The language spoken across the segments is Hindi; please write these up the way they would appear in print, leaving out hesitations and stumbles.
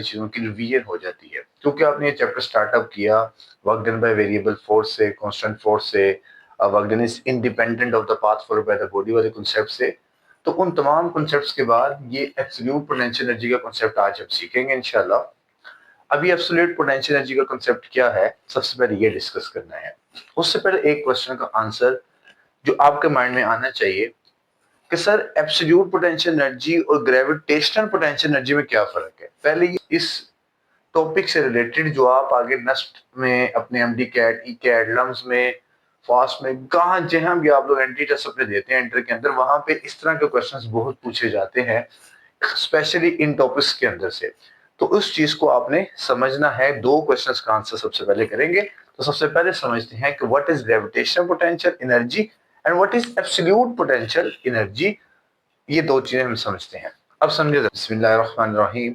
चीजों की रिवीजन हो जाती है, क्योंकि आपने ये चैप्टर स्टार्टअप किया work done by variable force से, कांस्टेंट फोर्स से, work done is independent of the path followed by the body वाले कॉन्सेप्ट से। तो उन तमाम कॉन्सेप्ट्स के बाद ये एब्सोल्यूट पोटेंशियल एनर्जी का कॉन्सेप्ट आज हम सीखेंगे इंशाल्लाह। अभी एब्सोल्यूट पोटेंशियल एनर्जी का कॉन्सेप्ट क्या है, सबसे पहले ये डिस्कस करना है। उससे पहले एक क्वेश्चन का आंसर जो आपके माइंड में आना चाहिए कि सर एब्सोल्यूट पोटेंशियल एनर्जी और ग्रेविटेशनल पोटेंशियल एनर्जी में क्या फर्क है। पहले इस टॉपिक से रिलेटेड जो आप आगे नेक्स्ट में अपने MDCAT, ECAT, LUMS में, फास्ट में, जहां भी आप लोग एंट्री टेस्ट अपने देते हैं एंटर के अंदर, वहां पे इस तरह के क्वेश्चंस बहुत पूछे जाते हैं, स्पेशली इन टॉपिक्स के अंदर से। तो उस चीज को आपने समझना है। दो क्वेश्चंस का आंसर सबसे पहले करेंगे। तो सबसे पहले समझते हैं कि what is gravitational potential energy and what is absolute potential energy. ये दो चीजें हम समझते हैं। अब समझे। बिस्मिल्लाहिर्रहमानिर्रहीम।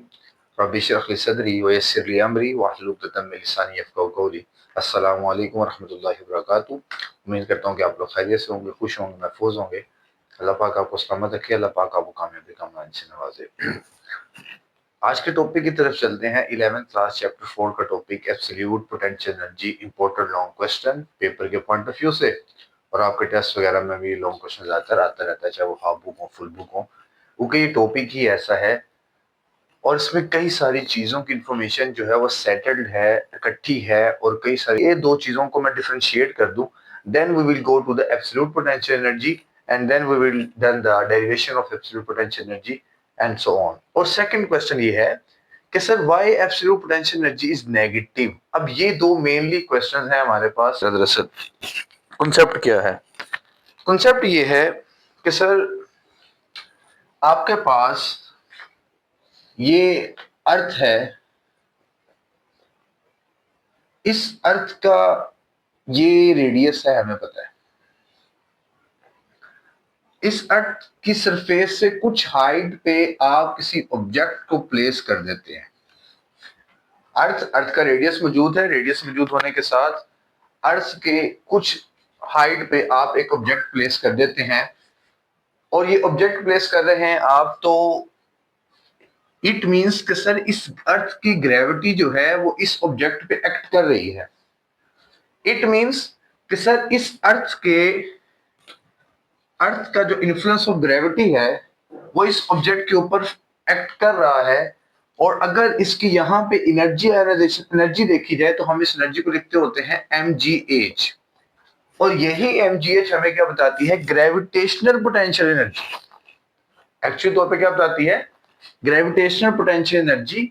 रब्बि इश्रह ली सदरी व यस्सिर ली अमरी वाहलुल उक़दतम मिन लिसानी यफ़क़हू क़ौली। अस्सलामु अलैकुम व रहमतुल्लाहि व बरकातहू। उम्मीद करता हूँ कि आप लोग खैरियत से होंगे, खुश होंगे, महफूज होंगे। अल्लाह पाक आपको सलामत रखे, अल्लाह पाक आपको कामयाबी का मान से नवाजे। आज के टॉपिक की तरफ चलते हैं। 11th क्लास चैप्टर 4 का topic absolute potential energy, important long question paper के पॉइंट ऑफ व्यू से। और आपके टेस्ट वगैरह में भी लॉन्ग क्वेश्चन आता रहता है, चाहे वो हाफ बुक हो, फुल बुक हो, क्योंकि ये टॉपिक ही ऐसा है और इसमें कई सारी चीजों की इंफॉर्मेशन जो है वो सेटल्ड है, इकट्ठी है। और कई सारी ये दो चीजों को मैं डिफरेंशिएट कर दूं, then we will go to the absolute potential energy and then we will done the derivation of absolute potential energy and so on. और सेकंड क्वेश्चन ये है कि sir why absolute potential energy is negative. अब ये दो मेनली क्वेश्चंस हैं हमारे पास। दरअसल कॉन्सेप्ट क्या है? कॉन्सेप्ट ये है कि सर आपके पास ये अर्थ है, इस अर्थ का ये रेडियस है, हमें पता है। इस अर्थ की सरफेस से कुछ हाइट पे आप किसी ऑब्जेक्ट को प्लेस कर देते हैं। अर्थ का रेडियस मौजूद है, रेडियस मौजूद होने के साथ अर्थ के कुछ हाइट पे आप एक ऑब्जेक्ट प्लेस कर देते हैं। और ये ऑब्जेक्ट प्लेस कर रहे हैं आप, तो इट मींस कि सर इस अर्थ की ग्रेविटी जो है वो इस ऑब्जेक्ट पे एक्ट कर रही है। इट मींस कि सर इस अर्थ का जो इन्फ्लुएंस ऑफ ग्रेविटी है वो इस ऑब्जेक्ट के ऊपर एक्ट कर रहा है। और अगर इसकी यहाँ पे एनर्जी देखी जाए तो हम इस एनर्जी को लिखते होते हैं mgh। और यही mgh हमें क्या बताती है? Gravitational potential energy. एक्चुअल तौर पे क्या बताती है? Gravitational potential energy.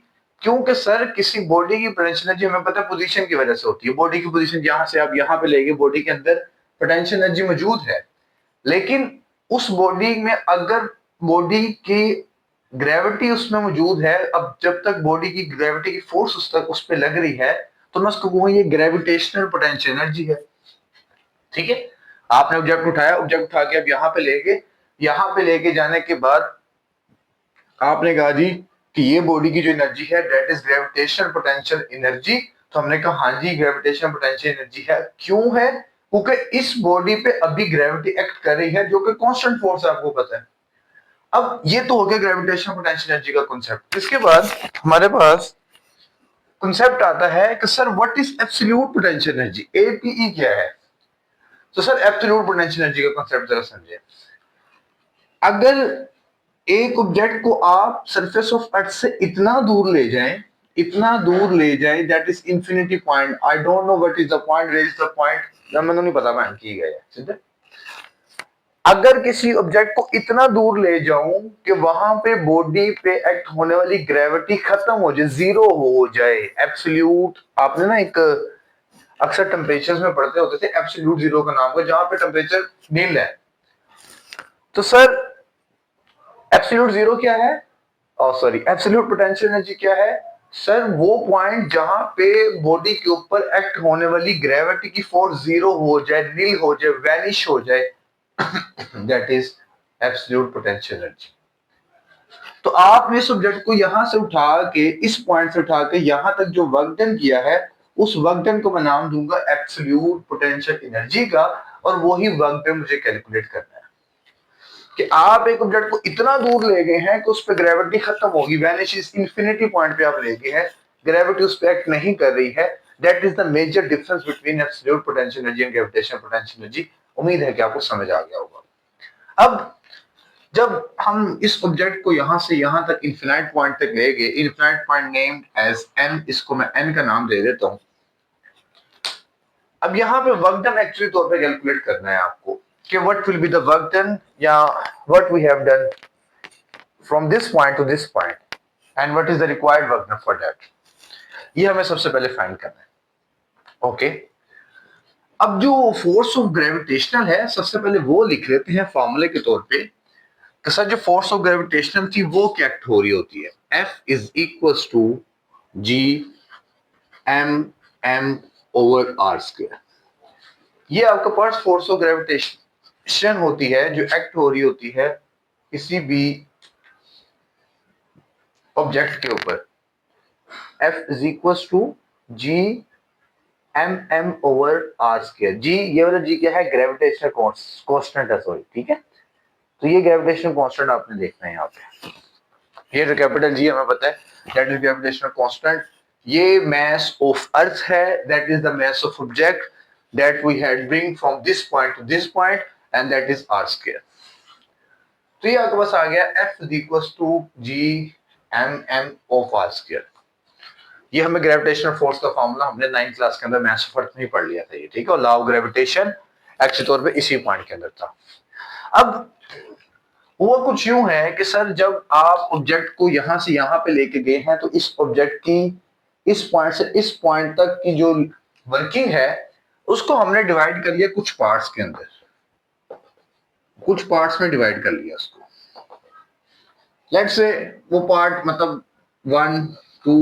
क्योंकि सर किसी बॉडी की पोटेंशियल एनर्जी हमें पता है पोजीशन की वजह से होती है। बॉडी की पोजीशन जहां से आप यहाँ पे लेंगे, बॉडी के अंदर पोटेंशियल एनर्जी मौजूद है। लेकिन उस बॉडी में अगर बॉडी की ग्रेविटी उसमें मौजूद है, अब जब तक बॉडी की ग्रेविटी की फोर्स उस पर लग रही है, तो मैं उसको कहूँ ये ग्रेविटेशनल पोटेंशियल एनर्जी है। ठीक है, आपने ऑब्जेक्ट उठाया, ऑब्जेक्ट उठा के अब यहाँ पे लेके जाने के बाद आपने कहा जी कि ये बॉडी की जो एनर्जी है that is gravitational potential energy. तो हमने कहा हाँ जी ग्रेविटेशनल पोटेंशियल एनर्जी है। क्यों है? क्योंकि इस बॉडी पे अभी ग्रेविटी एक्ट कर रही है, जो कि कांस्टेंट फोर्स है, आपको पता है। अब ये तो हो गया ग्रेविटेशनल पोटेंशियल एनर्जी का कॉन्सेप्ट। इसके बाद हमारे पास कॉन्सेप्ट आता है कि sir what is absolute potential energy, APE क्या है। तो सर एब्सोल्यूट पोटेंशियल एनर्जी का कॉन्सेप्ट जरा समझिए। अगर एक ऑब्जेक्ट को आप सरफेस ऑफ अर्थ से इतना दूर ले जाएं that is infinity point. I don't know what is the point, where is the point, मैंने नहीं पता मैं की गया है। अगर किसी ऑब्जेक्ट को इतना दूर ले जाऊं कि वहां पे बॉडी पे एक्ट होने वाली ग्रेविटी खत्म हो जाए, जीरो हो जाए, एब्सोल्यूट। आपने ना एक अक्सर टेम्परेचर्स में पढ़ते होते थे एब्सोल्यूट जीरो का नाम, जहां पे टेम्परेचर नील है। तो सर एब्सोल्यूट जीरो क्या है? सॉरी, एब्सोल्यूट पोटेंशियल एनर्जी क्या है? सर वो पॉइंट जहां पे बॉडी के ऊपर एक्ट होने वाली ग्रेविटी की फोर्स जीरो हो जाए, नील हो जाए, वैनिश हो जाए, that is absolute potential energy. तो आपने इस ऑब्जेक्ट को यहां से उठा के, इस पॉइंट से उठा के यहां तक जो वर्क डन किया है, उस वर्क डन को मैं नाम दूंगा एब्सोल्यूट पोटेंशियल एनर्जी का। और वही वर्क डन मुझे कैलकुलेट करना है। कि आप एक ऑब्जेक्ट को इतना दूर ले गए हैं कि उस पर ग्रेविटी खत्म होगी, वैनिश इस इंफिनिटी पॉइंट पे आप ले गए हैं, ग्रेविटी उस पर एक्ट नहीं कर रही है। That is the major difference between absolute potential energy and gravitational potential energy. उम्मीद है कि आपको समझ आ गया होगा। अब जब हम इस ऑब्जेक्ट को यहां से यहां तक इन्फिनाइट पॉइंट तक ले गए, infinite point named as N, इसको मैं एन का नाम दे देता हूं। अब यहाँ पे वर्क डन एक्चुअली तौर पे कैलकुलेट करना है आपको कि what will be the work done या what we have done from this point to this point and what is the required work done for that. ये हमें सबसे पहले फाइंड करना है। ओके, अब जो फोर्स ऑफ ग्रेविटेशनल है सबसे पहले वो लिख लेते हैं फॉर्मूले के तौर पे कि सर जो फोर्स ऑफ ग्रेविटेशनल थी वो क्या एक्ट हो रही होती है। F is equal to G M M over are square. ये आपके पास फोर्स ऑफ ग्रेविटेशन होती है जो एक्ट हो रही होती है किसी भी ऑब्जेक्ट के ऊपर। F is equal to G M M over are square. G, ये वाला जी क्या है, ग्रेविटेशनल कांस्टेंट है, सॉरी, ठीक है। तो ये ग्रेविटेशनल कांस्टेंट आपने देखना है यहाँ पे। ये जो कैपिटल जी हमें पता है दैट इज ग्रेविटेशनल कांस्टेंट। ये मास ऑफ अर्थ है, that is the mass of object that we had bring from this point to this point and that is R square. तो ये आपके पास आ गया F is equal to G M M of R square. ये हमें ग्रेविटेशनल फोर्स का फॉर्मूला हमने 9th क्लास के अंदर मास ऑफ अर्थ में ही पढ़ लिया था ये, ठीक है। और लॉ ऑफ ग्रेविटेशन एक्चुअली तौर पे इसी पॉइंट के अंदर था। अब हुआ कुछ यूं है कि सर जब आप ऑब्जेक्ट को यहां से यहां पे लेके गए हैं तो इस ऑब्जेक्ट की इस पॉइंट से इस पॉइंट तक की जो वर्किंग है उसको हमने डिवाइड कर लिया कुछ पार्ट्स के अंदर, कुछ पार्ट्स में डिवाइड कर लिया उसको। लेट्स से वो पार्ट मतलब 1 2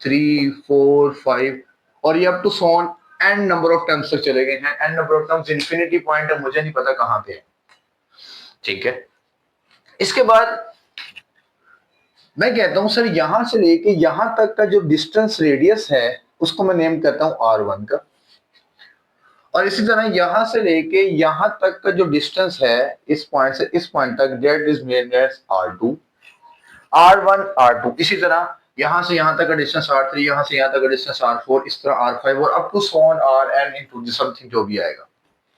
3 4 5 और ये up to so on N number of terms तक चले गए हैं। N number of terms infinity point है, मुझे नहीं पता कहां पे है, ठीक है। इसके बाद मैं कहता हूं सर यहां से लेके यहां तक का जो डिस्टेंस रेडियस है उसको मैं नेम करता हूं R1 का, और इसी तरह यहां से लेके यहां तक का जो डिस्टेंस है इस पॉइंट से इस पॉइंट तक that is named as R2, R1 R2। इसी तरह यहां से यहां तक का डिस्टेंस R3, यहां से यहां तक का डिस्टेंस R4, इस तरह R5 और up to so on Rn into something जो भी आएगा।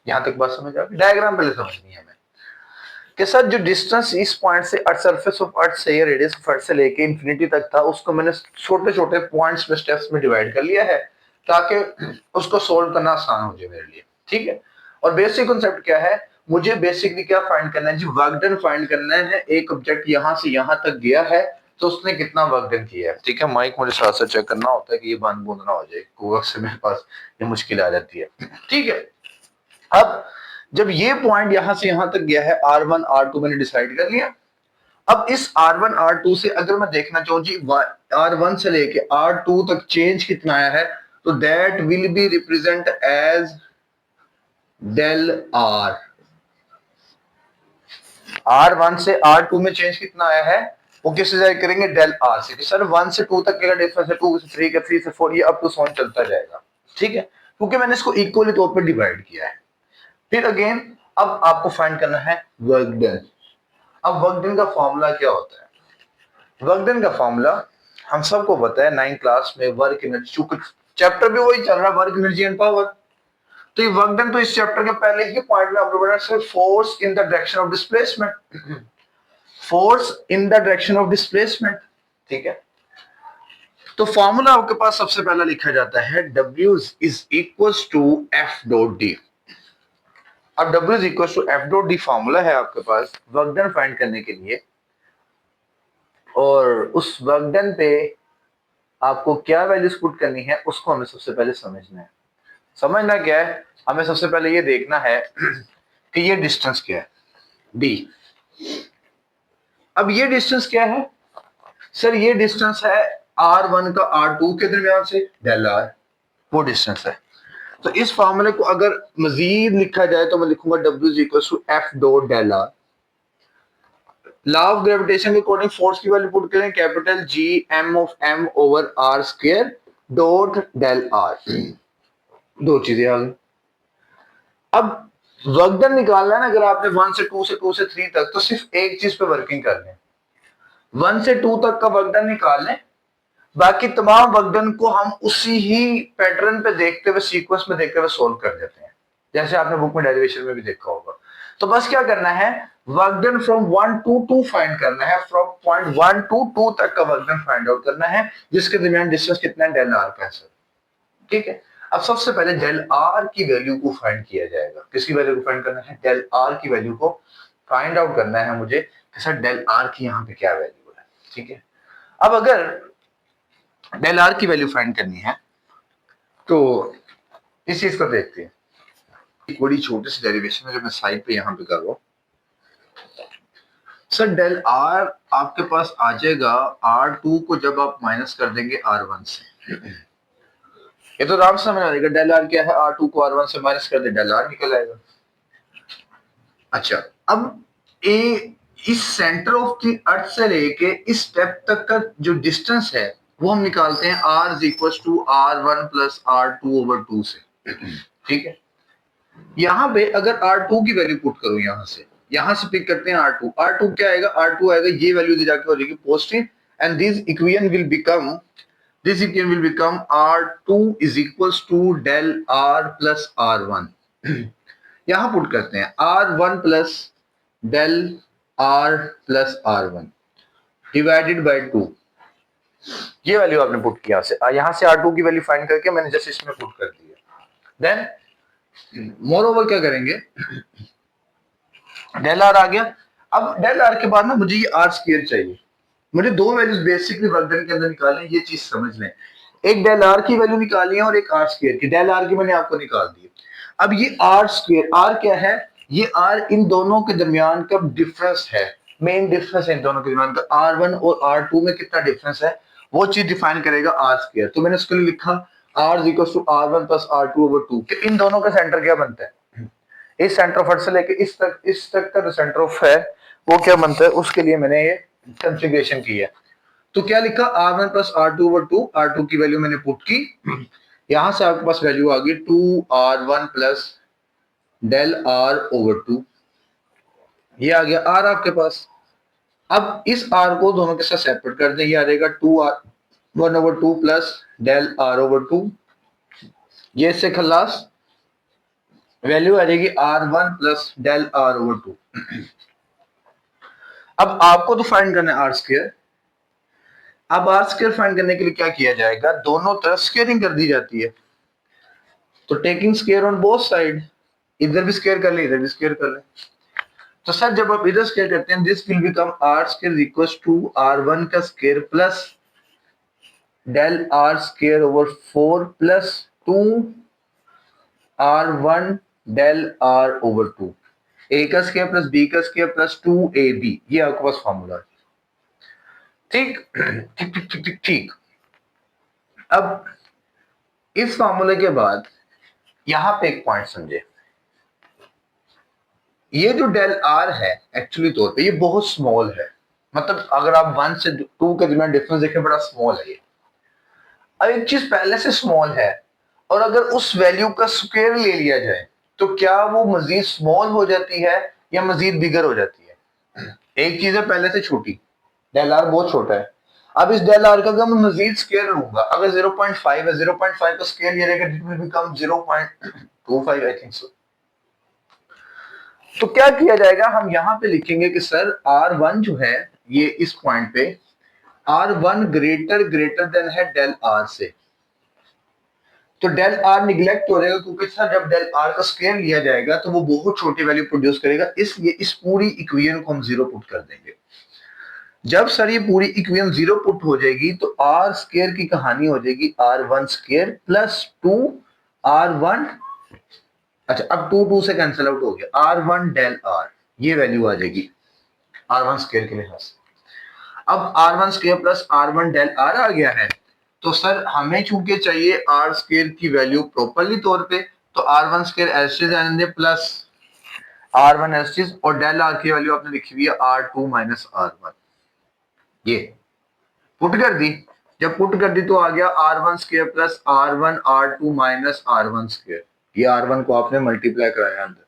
यहां तक बात समझ आ गई? डायग्राम पहले समझनी है हमें कि सर जो डिस्टेंस इस पॉइंट से अर्थ सरफेस ऑफ अर्थ से या रेडियस ऑफ अर्थ से लेके इंफिनिटी तक था उसको मैंने छोटे छोटे पॉइंट्स में स्टेप्स में डिवाइड कर लिया है ताकि उसको सोल्व करना आसान हो जाए मेरे लिए, ठीक है। और बेसिक कॉन्सेप्ट क्या है, मुझे बेसिकली क्या फाइंड करना है जी, वर्क डन फाइंड करना है। एक ऑब्जेक्ट यहां से यहां तक गया है तो उसने कितना वर्क डन किया है, ठीक है। माइक मुझे साथ साथ चेक करना होता है कि ये बंद बूंद ना हो जाए, गूगल से मेरे पास ये मुश्किल आ जाती है, ठीक है। अब जब ये पॉइंट यहां से यहां तक गया है R1 R2 मैंने डिसाइड कर लिया। अब इस R1 R2 से अगर मैं देखना चाहूं जी R1 से लेके R2 तक चेंज कितना आया है तो that will be represent as del R। R1 से R2 में चेंज कितना आया है वो किससे जाहिर करेंगे, डेल R से। सर 1 से 2 तक का डिफरेंस है, 2 से 3 का, 3 से 4, ये अप टू सो चलता जाएगा, ठीक है, क्योंकि मैंने इसको इक्वली तौर पर डिवाइड किया है। फिर अगेन अब आपको फाइंड करना है वर्क डन। अब वर्क डन का फॉर्मूला क्या होता है? वर्क डन का फॉर्मूला हम सबको पता है 9th क्लास में वर्क एनर्जी, चूंकि चैप्टर भी वही चल रहा है वर्क एनर्जी एंड पावर, तो ये वर्क डन तो इस चैप्टर के पहले ही पॉइंट में आपको पता है force in the direction of displacement, force in the direction of displacement, ठीक है। तो फॉर्मूला आपके पास सबसे पहला लिखा जाता है W is equal to F dot D. अब W is equal to F dot D formula है आपके पास वर्क डन फाइंड करने के लिए, और उस वर्क डन पे आपको क्या वैल्यूज पुट करनी है उसको हमें सबसे पहले समझना है। समझना क्या है, हमें सबसे पहले ये देखना है कि ये डिस्टेंस क्या है D। अब ये डिस्टेंस क्या है सर, ये डिस्टेंस है R1 का R2 के दरमियान से डेल R, वो डिस्टेंस है। तो इस फॉर्मूले को अगर मजीद लिखा जाए तो मैं लिखूंगा W is equal to F dot del R। Law of gravitation के अकॉर्डिंग फोर्स की वैल्यू पुट करें, capital G M of M over R square dot del R। दो चीजें आ गई। अब वर्क डन निकालना है ना, अगर आपने 1 से 2 से 2 से 3 तक, तो सिर्फ एक चीज पे वर्किंग कर लें, 1 से 2 तक का वर्क डन निकाल लें, बाकी तमाम वर्क डन को हम उसी ही पैटर्न पे देखते हुए, सीक्वेंस में देखते हुए सोल्व कर देते हैं, जैसे आपने बुक में डेरिवेशन में भी देखा होगा। तो बस क्या करना है, work done from 1 to 2 find करना है, फ्रॉम पॉइंट 1 टू 2 तक का वर्क डन फाइंड आउट करना है, जिसके दरमियान डिस्टेंस कितना है, डेल आर का है सर। ठीक है, अब सबसे पहले डेल आर की वैल्यू को फाइंड किया जाएगा। किसकी वैल्यू को फाइंड करना है, डेल आर की वैल्यू को फाइंड आउट करना है मुझे कि सर डेल आर की यहाँ पे क्या वैल्यू है। ठीक है, अब अगर डेल आर की वैल्यू फाइंड करनी है तो इस चीज को देखते हैं, एक बड़ी छोटी सी डेरिवेशन है जो मैं साइड पे यहाँ पे कर रहा हूँ। सर डेल आर आपके पास आ जाएगा R2 को जब आप माइनस कर देंगे R1 से, ये तो आराम से समझ आ जाएगा। डेल आर क्या है, R2 को R1 से माइनस कर दे, डेल आर निकल आएगा। अच्छा, अब ए इस सेंटर ऑफ द अर्थ से लेके इस स्टेप तक का जो डिस्टेंस है वो हम निकालते हैं R is equal to R1 plus R2/2 से। ठीक है, यहां पे अगर R2 की वैल्यू पुट करूं, यहां से पिक करते हैं R2, R2 क्या आएगा, R2 आएगा ये वैल्यू दे जाके हो जाएगी positive, and this equation will become R2 is equals to del R plus R1। यहां पुट करते हैं R1 plus del R plus R1 divided by 2, ये वैल्यू आपने पुट किया से, यहां से R2 की वैल्यू फाइंड करके मैंने जस्ट इसमें पुट कर दिया। देन मोर ओवर क्या करेंगे, डेल आर आ गया। अब डेल आर के बाद ना मुझे ये आर स्क्वायर चाहिए, मुझे दो वैल्यूज बेसिकली वर्क डन के अंदर निकालनी है, ये चीज समझ लें। एक डेल आर की वैल्यू निकालनी है और एक आर स्क्वायर की। डेल आर की मैंने आपको निकाल दी। अब ये आर स्क्वायर, आर क्या है, ये आर इन दोनों के दरमियान का डिफरेंस है, मेन डिफरेंस है इन दोनों के दरमियान का। R1 और R2 में कितना डिफरेंस है वो चीज डिफाइन करेगा आर स्क्वायर। तो मैंने उसके लिए लिखा R is equal to R1 plus R2/2 कि इन दोनों का सेंटर क्या बनता है, इस सेंटर ऑफ अर्थ से लेके इस तक का जो सेंटर ऑफ है वो क्या बनता है, उसके लिए मैंने ये कंफिगरेशन की है। तो क्या लिखा, R1 प्लस R2/2, R2 की वैल्यू मैंने पुट की, यहां से आपके पास वैल्यू आ गई 2R1 प्लस डेल R/2, ये आ गया R आपके पास। अब इस R को दोनों के साथ सेपरेट कर दें, ये आ जाएगा 2R1/2 प्लस डेल R/2, ये इससे खल्लास वैल्यू आ जाएगी R1 प्लस डेल R/2। अब आपको तो फाइंड करना है आर स्क्वायर। अब आर स्क्वायर फाइंड करने के लिए क्या किया जाएगा, दोनों तरफ स्क्वायरिंग कर दी जाती है। तो taking square on both side, इधर भी स्क्वायर कर ले इधर भी स्क्वायर कर ले। तो सर जब आप इधर स्क्वायर करते हैं, this will become R square equals to R1 का square plus del R square over 4 plus 2R1 del R/2, A का स्क्वायर प्लस बी का स्क्वायर प्लस 2AB, ये आपके पास फॉर्मूला। ठीक ठीक ठीक ठीक ठीक ठीक। अब इस फॉर्मूले के बाद यहां पे एक पॉइंट समझे, ये जो डेल आर है एक्चुअली तौर पे ये बहुत स्मॉल है, मतलब अगर आप 1 से 2 के दरमियान डिफरेंस देखें बड़ा स्मॉल है ये। अब एक चीज पहले से स्मॉल है और अगर उस वैल्यू का स्क्वायर ले लिया जाए तो क्या वो मजीद स्मॉल हो जाती है या मजीद बिगर हो जाती है। एक चीज है पहले से छोटी, डेल आर बहुत छोटा है। अब इस डेल आर का अगर मैं मजीद स्केयर लूंगा, अगर 0.5 है, 0.5 का स्केयर ये रहेगा, it will become 0.25 I think so. तो क्या किया जाएगा, हम यहां पे लिखेंगे कि सर R1 जो है ये इस पॉइंट पे R1 ग्रेटर देन है डेल आर से। तो डेल आर निगलेक्ट हो जाएगा क्योंकि सर जब डेल आर का स्क्वायर लिया जाएगा तो वो बहुत छोटी वैल्यू प्रोड्यूस करेगा, इसलिए इस पूरी इक्वेशन को हम जीरो पुट कर देंगे। जब सर ये पूरी इक्वेशन जीरो पुट हो जाएगी तो आर स्क्वायर की कहानी हो जाएगी R1 स्क्वायर प्लस 2R1, अच्छा अब 2 से कैंसिल आउट हो गया, R1 डेल आर, ये वैल्यू आ जाएगी R1 स्क्वायर के लिहाज से। अब R1 square plus R1 del r आ गया है, तो सर हमें चूंकि चाहिए आर स्क्वायर की वैल्यू प्रॉपरली तौर पे, तो R1 स्क्वायर एसटीज आने दे प्लस R1 एसटीज, और डेल आर की वैल्यू आपने लिखी हुई है R2 माइनस R1, ये पुट कर दी। जब पुट कर दी तो आ गया R1 square plus R1 R2 minus R1 square, ये R1 को आपने मल्टीप्लाई कराया अंदर।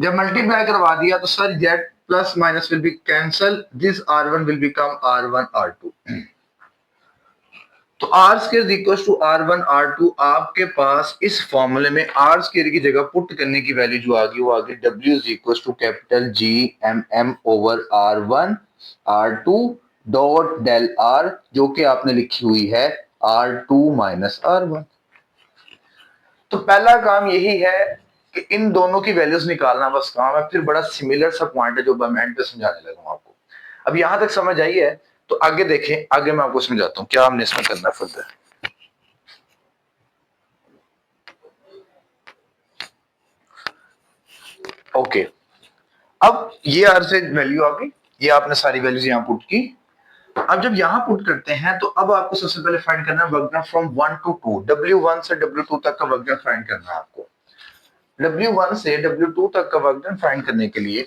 जब मल्टीप्लाई करवा दिया तो sir Z plus minus will be cancel, this R1 will become R1 R2। तो are square equal to R1 R2, आपके पास इस फॉर्मूले में आर स्क्वायर की जगह पुट करने की वैल्यू जो आ गई वो आ गई W is equal to capital G M over R1 R2 dot del R, जो कि आपने लिखी हुई है R2 माइनस R1। तो पहला काम यही है कि इन दोनों की वैल्यूज निकालना बस काम है, फिर बड़ा सिमिलर सा पॉइंट है जो मैं एंड पे समझाने लगा हूं आपको। अब यहां तक समझ आई है तो आगे देखें, आगे मैं आपको समझाता हूं क्या हमने इसमें करना फर्दर। ओके, अब ये आर से वैल्यू आ गई, ये आपने सारी वैल्यूज यहाँ पुट की। अब जब यहाँ पुट करते हैं तो अब आपको सबसे पहले फाइंड करना है work done from 1 to 2, W1 से W2 तक का वर्क डन फाइंड करना है आपको। W1 से W2 तक का वर्क डन फाइंड करने के लिए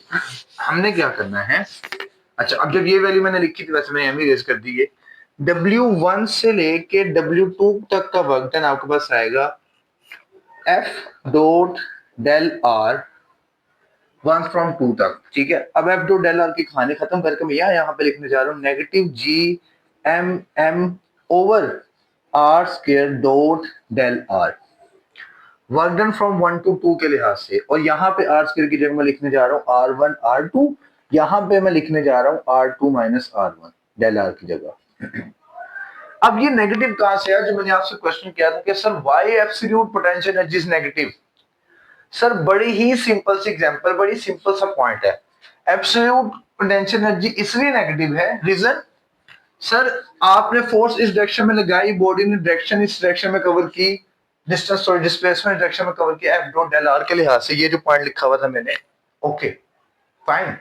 हमने क्या करना है, अच्छा अब जब ये वैल्यू मैंने लिखी थी वैसे मैंने रेज कर दी है। W1 से लेके W2 तक का वर्क डन आपके पास आएगा F dot del R 1 from 2 तक, ठीक है। अब F डॉट डेल R की कहानी खत्म करके मैं यहाँ पे लिखने जा रहा हूँ negative G M over R square dot del R, work done from 1 to 2 के लिहाज से। और यहाँ पे R स्क्वायर की जगह मैं लिखने जा रहा हूँ R1 R2, यहाँ पे मैं लिखने जा रहा हूँ R2 minus R1 del R की जगह। अब ये नेगेटिव कहां से है, जो मैंने आपसे क्वेश्चन किया था कि sir why absolute potential energy is negative. Sir बड़ी ही सिंपल सी एग्जांपल, बड़ी सिंपल सा पॉइंट है। एब्सोल्यूट पोटेंशियल एनर्जी इसलिए नेगेटिव है, रीजन सर आपने फोर्स इस डायरेक्शन में लगाई, बॉडी ने डायरेक्शन इस डायरेक्शन में कवर की, डिस्टेंस सॉरी डिस्प्लेसमेंट डायरेक्शन में कवर किया F डॉट डेल R के लिहाज से, ये जो पॉइंट लिखा हुआ था मैंने, ओके फाइन।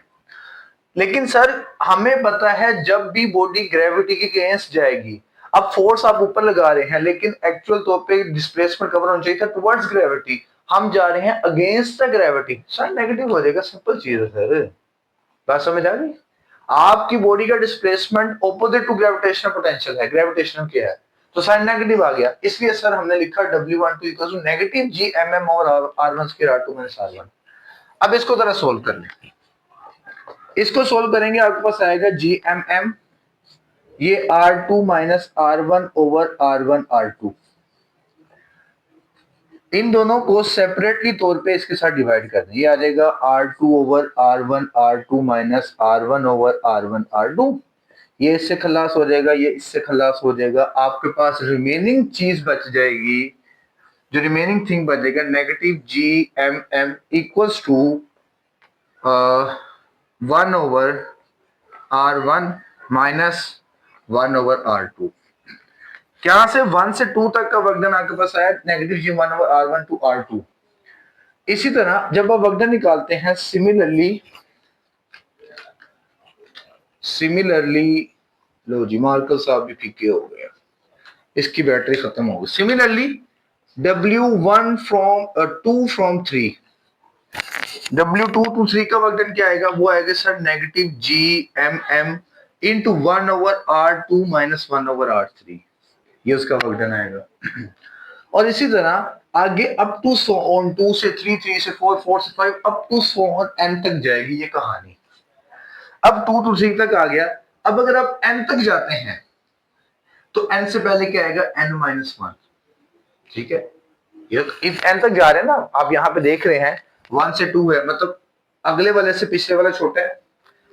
लेकिन सर हमें पता है जब भी बॉडी ग्रेविटी के अगेंस्ट जाएगी, अब फोर्स आप ऊपर लगा रहे हैं लेकिन एक्चुअल तौर पे डिस्प्लेसमेंट कवर होना चाहिए था टुवर्ड्स ग्रेविटी, हम जा रहे हैं against the gravity, sir negative हो जाएगा, सिंपल चीज है सर, बात समझ आ गई। आपकी बॉडी का displacement opposite to gravitational potential है, ग्रेविटेशनल क्या है, तो साइन नेगेटिव आ गया, इसलिए सर हमने लिखा W12 equal to negative G M और R1 square R2 minus R1। अब इसको जरा सोल्व कर लें, इसको सोल्व करेंगे आपके पास आएगा G M, ये R2 minus R1 over R1 R2, इन दोनों को सेपरेटली तौर पे इसके साथ डिवाइड कर दें, ये आ जाएगा R2 over R1 R2 minus R1 over R1 R2, ये इससे खलास हो जाएगा, ये इससे खलास हो जाएगा, आपके पास रिमेनिंग चीज बच जाएगी, जो रिमेनिंग थिंग बचेगा negative G M equals to 1 over R1 minus 1 over R2। क्या से 1 से 2 तक का वर्क डन आपके पास आया negative G 1 over R1 to R2। इसी तरह जब आप वर्क डन निकालते हैं सिमिलरली लो जी मार्कल साहब भी फीके हो गए, इसकी बैटरी खत्म हो गई। Similarly W1 from 2 from 3, W2 to 3 का वर्क डन क्या आएगा, वो आएगा sir negative G M into 1 over R2 minus 1 over R3, ये उसका वर्क डन आएगा। और इसी तरह आगे अप टू सो ऑन 2 से 3, 3 से 4, 4 से 5 up to so on n तक जाएगी ये कहानी। अब 2 to 3 तक आ गया, अब अगर आप n तक जाते हैं तो n से पहले क्या आएगा n-1, ठीक है। ये इफ n तक जा रहे हैं ना, आप यहाँ पे देख रहे हैं 1 से 2 है, मतलब अगले वाले से पिछले वाला छोटा है,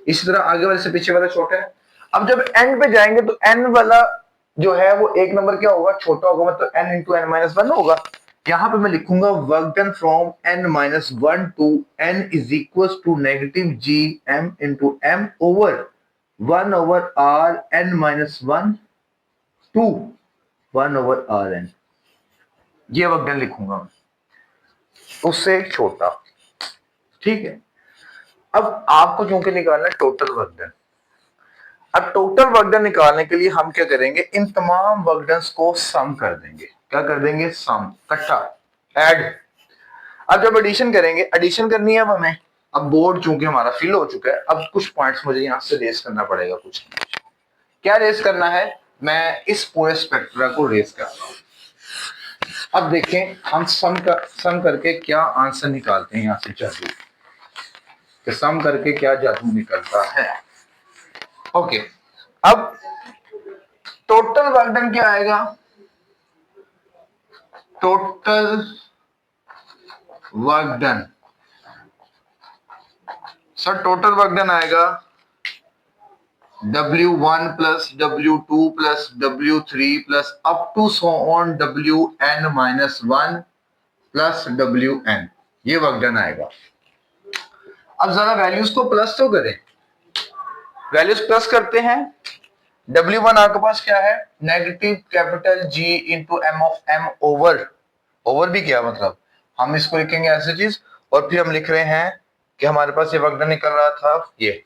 इसी तरह आगे वाले से पीछे वाला छोटा है। अब जब n पे जाएंगे तो n वाला जो है वो एक नंबर क्या होगा, छोटा होगा, मतलब n इंटू n-1 होगा। यहाँ पे मैं लिखूंगा work done from n-1 to n is equal to negative G M into M over 1 over R n-1 to 1 over R n, ये वर्क डन लिखूंगा मैं, उससे एक छोटा, ठीक है। अब आपको क्योंकि निकालना है टोटल वर्क डन, अब टोटल वर्क डन निकालने के लिए हम क्या करेंगे, इन तमाम वर्क डन को सम कर देंगे, क्या कर देंगे, सम, इकट्ठा, ऐड। अब जब एडिशन करेंगे, एडिशन करनी है अब हमें, अब बोर्ड चूंकि हमारा फिल हो चुका है, अब कुछ पॉइंट्स मुझे यहां से रेस करना पड़ेगा, कुछ क्या रेस करना है, मैं इस पूरे स्पेक्ट्रा को रेस कर रहा हूं। अब देखें हम सम करके क्या आंसर निकालते हैं यहां से जादू, कि सम करके क्या जादू निकलता है। ओके, अब टोटल वर्क डन क्या आएगा? Total work done, sir total work done आएगा W1 plus W2 plus W3 plus up to so on Wn minus 1 plus Wn, ये वर्क डन आएगा। अब जरा वैल्यूज को प्लस तो करें, वैल्यूज प्लस करते हैं। W1 आपके पास क्या है? Negative capital G into M of m over, over भी क्या मतलब, हम इसको लिखेंगे ऐसे चीज, और फिर हम लिख रहे हैं कि हमारे पास ये वर्क डन निकल रहा था ये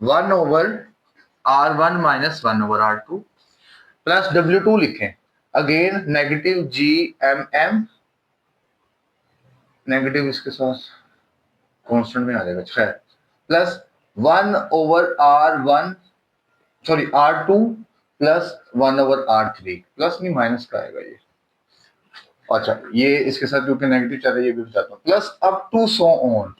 1 over R1 minus 1 over R2 plus W2 लिखें again negative G M M, negative इसके साथ कांस्टेंट में आ जाएगा खैर, plus 1 over R1 sorry R2 plus 1 over R3, plus नहीं माइनस का आएगा ये, अच्छा ये इसके साथ क्योंकि नेगेटिव चल रहा है ये भी बताता हूं, plus up to so on,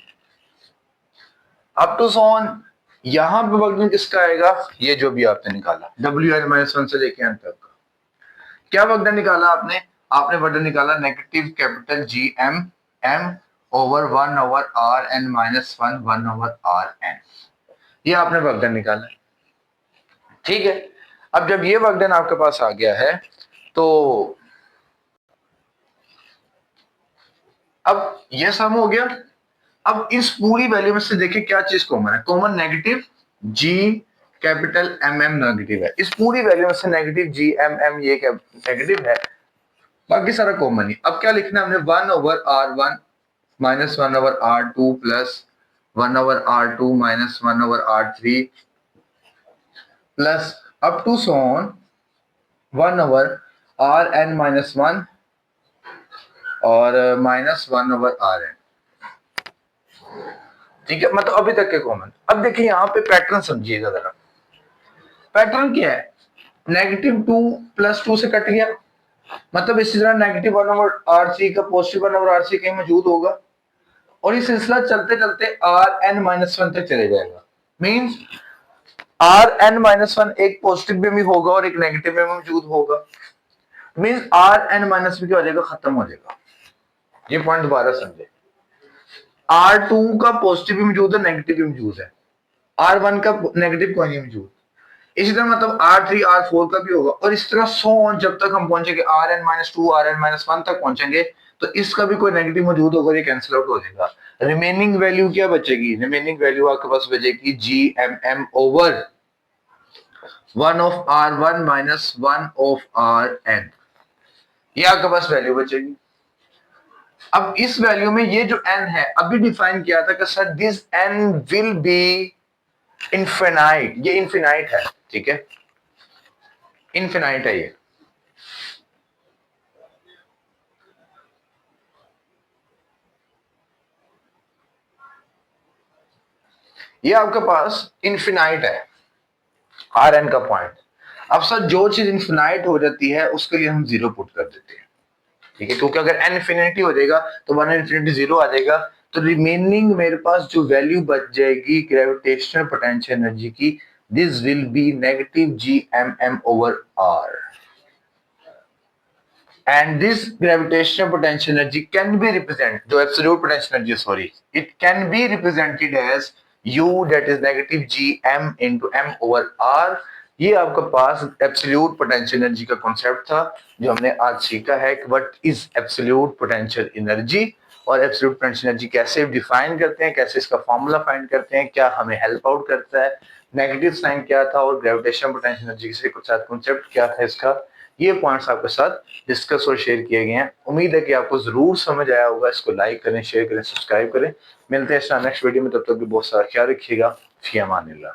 up to so on यहां पे वर्क डन किसका आएगा? ये जो भी आपने निकाला Wn-1 से लेके n तक, क्या वर्क डन निकाला आपने? आपने वर्क डन निकाला negative capital G m m over 1 over Rn minus 1 1 over Rn, ये आपने वर्क डन निकाला, ठीक है। अब जब ये वर्क डन आपके पास आ गया है तो अब ये सम हो गया। अब इस पूरी वैल्यू में से देखिए क्या चीज कॉमन है, common negative G capital mm negative है, इस पूरी वैल्यू में से नेगेटिव G mm ये नेगेटिव है, बाकी सारा कॉमन ही। अब क्या लिखना है हमने? 1 over R1 minus 1 over R2 plus 1 over R2 minus 1 over R3 plus up to so on 1 over Rn minus 1 और माइनस 1 ओवर Rn, ठीक है, मतलब अभी तक के कॉमन। अब देखिए यहाँ पे पैटर्न समझिएगा जरा, पैटर्न क्या है? नेगेटिव 2 प्लस 2 से कट गया, मतलब इसी तरह नेगेटिव 1 ओवर R3 का पॉजिटिव 1 ओवर R3 कहीं मौजूद होगा, और ये सिलसिला चलते चलते Rn माइनस 1 तक चले जाएगा। मींस Rn माइनस 1 एक पॉजिटिव में भी होगा और एक नेगेटिव में मौजूद होगा, मींस Rn माइनस क्या हो जाएगा? खत्म हो जाएगा। ये पॉइंट दोबारा समझे, R2 का पॉजिटिव भी मौजूद है, नेगेटिव भी मौजूद है, R1 का नेगेटिव कोई नहीं मौजूद, इसी तरह मतलब R3 R4 का भी होगा, और इस तरह सो ऑन जब तक हम पहुंचेंगे Rn माइनस 2 Rn माइनस 1 तक पहुंचेंगे तो इसका भी कोई नेगेटिव मौजूद होगा, ये कैंसिल आउट हो जाएगा। रिमेनिंग वैल्यू क्या बचेगी? रिमेनिंग वैल्यू आपके पास बचेगी Gmm over 1 of R1 minus 1 of Rn, ये आपके पास वैल्यू बचेगी। अब इस वैल्यू में ये जो n है अभी डिफाइन किया था कि sir this n will be infinite, ये इनफिनाइट है, ठीक है, इनफिनाइट है ये आपके पास इनफिनाइट है Rn का पॉइंट। अब सर जो चीज इनफिनाइट हो जाती है उसके लिए हम जीरो पुट कर देते हैं, ठीक है, क्योंकि अगर n इनफिनिटी हो जाएगा तो 1 इनफिनिटी जीरो आ जाएगा, तो रिमेनिंग मेरे पास जो वैल्यू बच जाएगी ग्रेविटेशनल पोटेंशियल एनर्जी की, this will be negative Gmm over R, and this gravitational potential energy can be represented, जो absolute potential energy sorry, it can be represented as U that is negative Gm into m over R। ये आपके पास एब्सोल्यूट पोटेंशियल एनर्जी का कॉन्सेप्ट था जो हमने आज सीखा है कि what is absolute potential energy, और एब्सोल्यूट पोटेंशियल एनर्जी कैसे डिफाइन करते हैं, कैसे इसका फॉर्मूला फाइंड करते हैं, क्या हमें हेल्प आउट करता है, नेगेटिव साइन क्या था, और ग्रेविटेशनल पोटेंशियल एनर्जी के साथ कॉन्सेप्ट क्या था इसका, ये पॉइंट्स आपके साथ डिस्कस और शेयर किए गए हैं। उम्मीद है कि आपको जरूर समझ आया होगा। इसको लाइक करें, शेयर करें, सब्सक्राइब करें। मिलते हैं नेक्स्ट वीडियो में, तब तक भी बहुत सारा ख्याल रखिएगा। फी अमानिल्लाह।